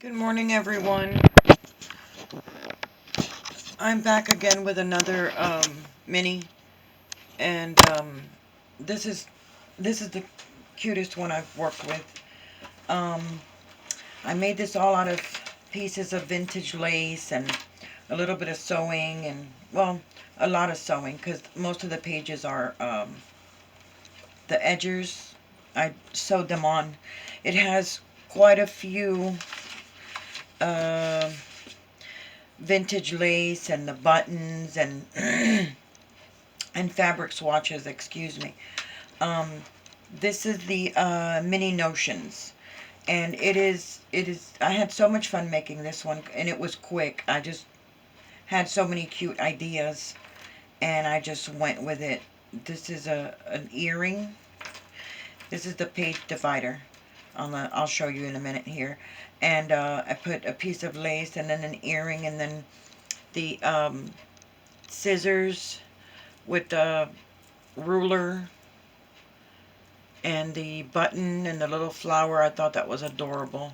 Good morning, everyone. I'm back again with another mini, and this is this is the cutest one I've worked with. Um, I made this all out of pieces of vintage lace and a little bit of sewing, and well, a lot of sewing because most of the pages are the edges. I sewed them on. It has quite a few. Uh, Vintage lace and the buttons and and fabric swatches, excuse me. Um, this is the Mini Notions, and it is. I had so much fun making this one, and it was quick. I just had so many cute ideas, and I just went with it. This is an earring. This is the page divider. I'll show you in a minute here, and I put a piece of lace and then an earring, and then the scissors with the ruler and the button and the little flower. I thought that was adorable.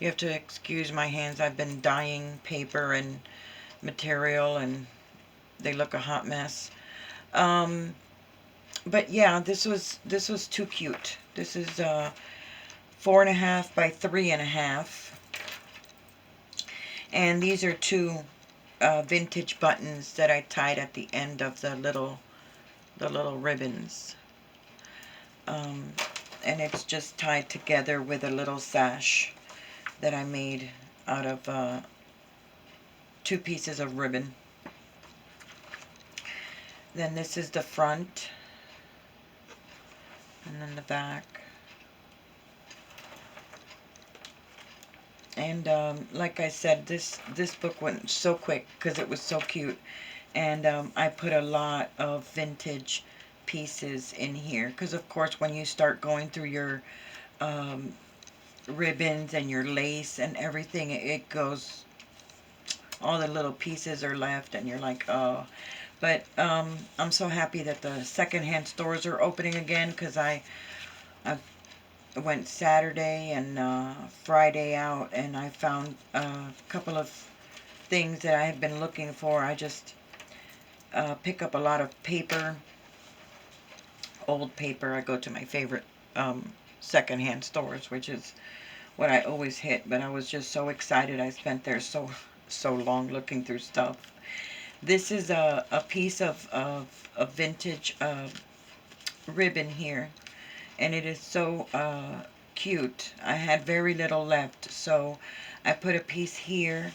You have to excuse my hands. I've been dyeing paper and material, and they look a hot mess. Um, but yeah, this was too cute. This is 4.5 by 3.5, and these are two vintage buttons that I tied at the end of the little ribbons. Um, and it's just tied together with a little sash that I made out of two pieces of ribbon. Then this is the front, and then the back. And like I said, this book went so quick because it was so cute. And I put a lot of vintage pieces in here because, of course, when you start going through your um, ribbons and your lace and everything, it goes, all the little pieces are left, and you're like, oh. But I'm so happy that the secondhand stores are opening again because I went Saturday and Friday out, and I found a couple of things that I had been looking for. I just pick up a lot of paper, old paper. I go to my favorite secondhand stores, which is what I always hit. But I was just so excited. I spent there so long looking through stuff. This is a piece of vintage ribbon here, and it is so cute. I had very little left, so I put a piece here,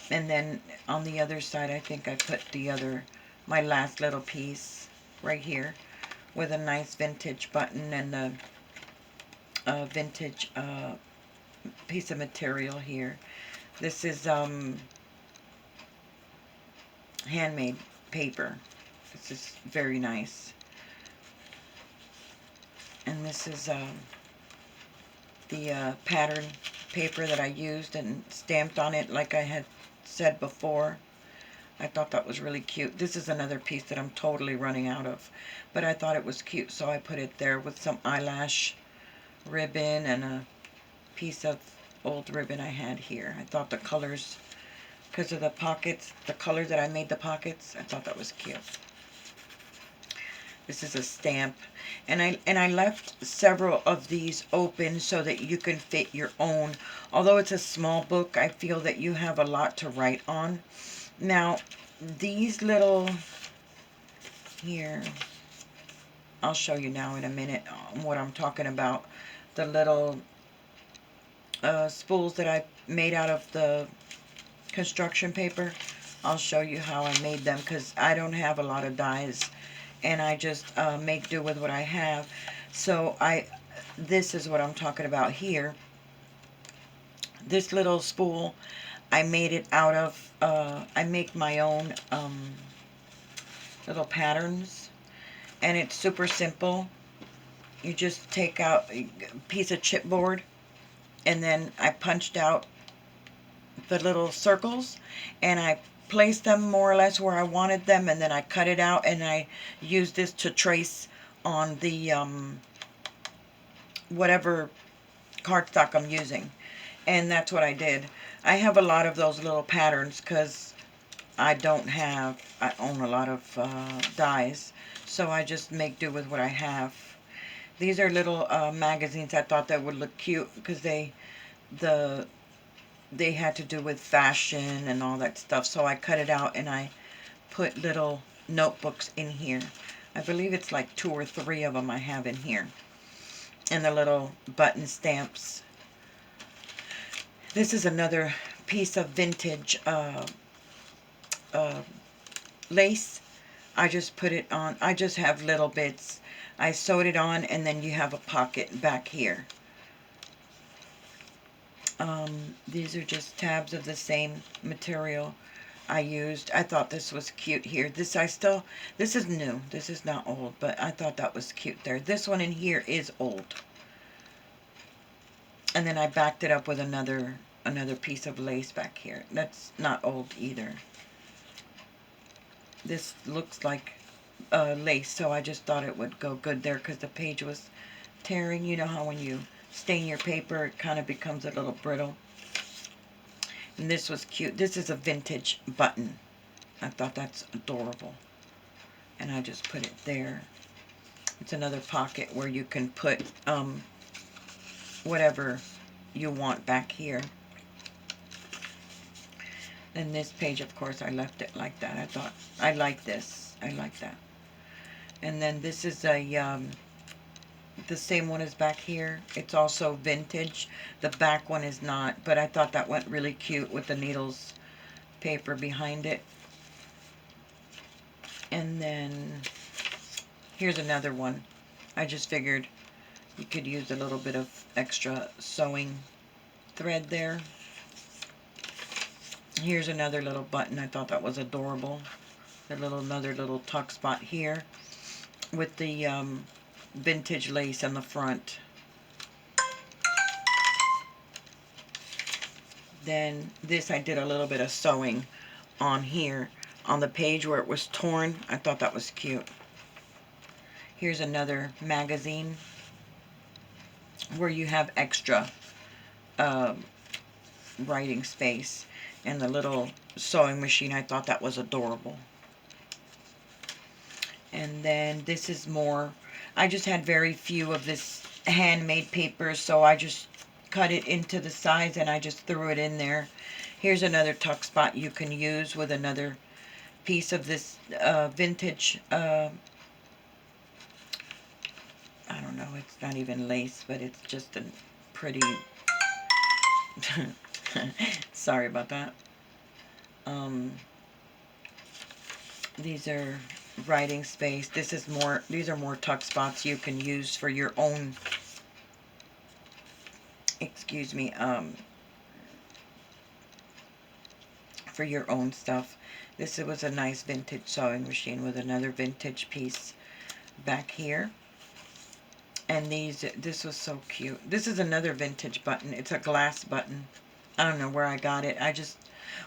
and then on the other side I think I put my last little piece right here with a nice vintage button and a vintage piece of material here. This is handmade paper. This is very nice. And this is the pattern paper that I used and stamped on it like I had said before. I thought that was really cute. This is another piece that I'm totally running out of, but I thought it was cute, so I put it there with some eyelash ribbon and a piece of old ribbon I had here. I thought the colors, because of the pockets, the colors that I made the pockets, I thought that was cute. This is a stamp, and I left several of these open so that you can fit your own. Although it's a small book, I feel that you have a lot to write on. Now, these little, here, I'll show you now in a minute what I'm talking about. The little spools that I made out of the construction paper. I'll show you how I made them because I don't have a lot of dies, and I just make do with what I have. So this is what I'm talking about here. This little spool, I made it out of, I make my own little patterns, and it's super simple. You just take out a piece of chipboard, and then I punched out the little circles, and I placed them more or less where I wanted them, and then I cut it out, and I used this to trace on the whatever cardstock I'm using. And that's what I did. I have a lot of those little patterns because I own a lot of dies. So I just make do with what I have. These are little magazines. I thought that would look cute because they had to do with fashion and all that stuff. So I cut it out and I put little notebooks in here. I believe it's like 2 or 3 of them I have in here. And the little button stamps. This is another piece of vintage uh, lace. I just put it on. I just have little bits. I sewed it on, and then you have a pocket back here. These are just tabs of the same material I used. I thought this was cute here. This is new. This is not old, but I thought that was cute there. This one in here is old. And then I backed it up with another piece of lace back here. That's not old either. This looks like lace, so I just thought it would go good there because the page was tearing. You know how when you stain your paper, it kind of becomes a little brittle. And this was cute. This is a vintage button. I thought that's adorable. And I just put it there. It's another pocket where you can put whatever you want back here. And this page, of course, I left it like that. I thought, I like this. I like that. And then this is a, the same one as back here. It's also vintage. The back one is not, but I thought that went really cute with the needles paper behind it. And then here's another one. I just figured you could use a little bit of extra sewing thread there. Here's another little button. I thought that was adorable. Another little tuck spot here with the vintage lace on the front. Then this, I did a little bit of sewing on here on the page where it was torn. I thought that was cute. Here's another magazine where you have extra writing space, and the little sewing machine. I thought that was adorable. And then this is more, I just had very few of this handmade paper, so I just cut it into the size and I just threw it in there. Here's another tuck spot you can use with another piece of this vintage, I don't know, it's not even lace, but it's just a pretty, sorry about that. These are writing space. This is more, these are more tuck spots you can use for your own, excuse me, for your own stuff. This was a nice vintage sewing machine with another vintage piece back here. And this was so cute. This is another vintage button. It's a glass button. I don't know where I got it. I just,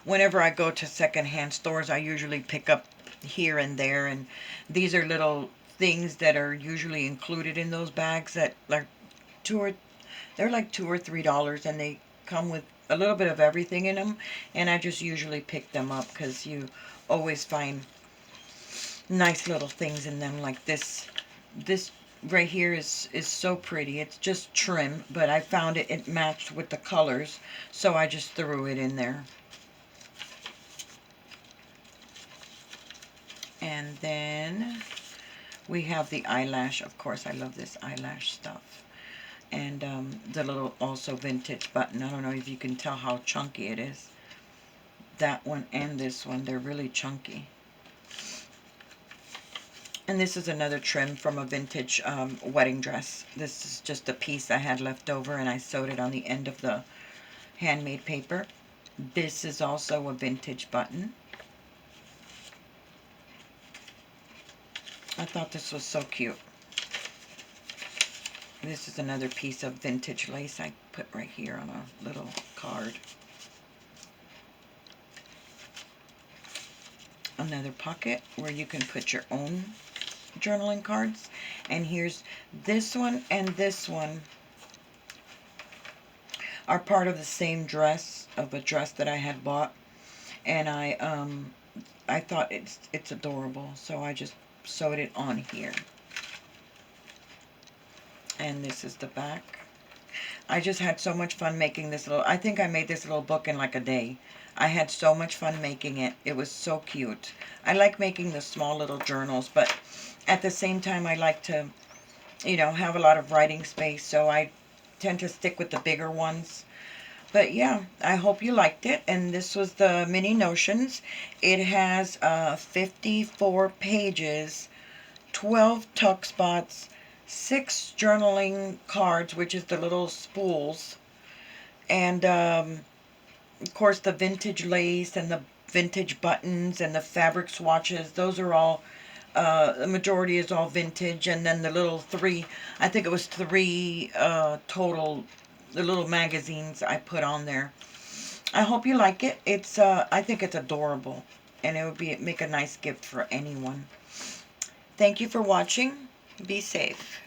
whenever I go to secondhand stores, I usually pick up here and there. And these are little things that are usually included in those bags that like they're like $2 or $3, and they come with a little bit of everything in them. And I just usually pick them up because you always find nice little things in them, like this. This right here is so pretty. It's just trim, but I found it matched with the colors, so I just threw it in there. And then we have the eyelash. Of course, I love this eyelash stuff. And the little also vintage button. I don't know if you can tell how chunky it is. That one and this one, they're really chunky. And this is another trim from a vintage wedding dress. This is just a piece I had left over, and I sewed it on the end of the handmade paper. This is also a vintage button. I thought this was so cute. This is another piece of vintage lace I put right here on a little card. Another pocket where you can put your own journaling cards. And here's this one and this one are part of the same dress, of a dress that I had bought. And I thought it's adorable, so I just sewed it on here. And this is the back. I just had so much fun making this little, I think I made this little book in like a day. I had so much fun making it. It was so cute. I like making the small little journals, but at the same time I like to, you know, have a lot of writing space, so I tend to stick with the bigger ones. But yeah, I hope you liked it, and this was the Mini Notions. It has 54 pages, 12 tuck spots, 6 journaling cards, which is the little spools, and of course the vintage lace and the vintage buttons and the fabric swatches. Those are all, the majority is all vintage, and then the little 3, I think it was 3 total, the little magazines I put on there. I hope you like it. It's I think it's adorable, and it would make a nice gift for anyone. Thank you for watching. Be safe.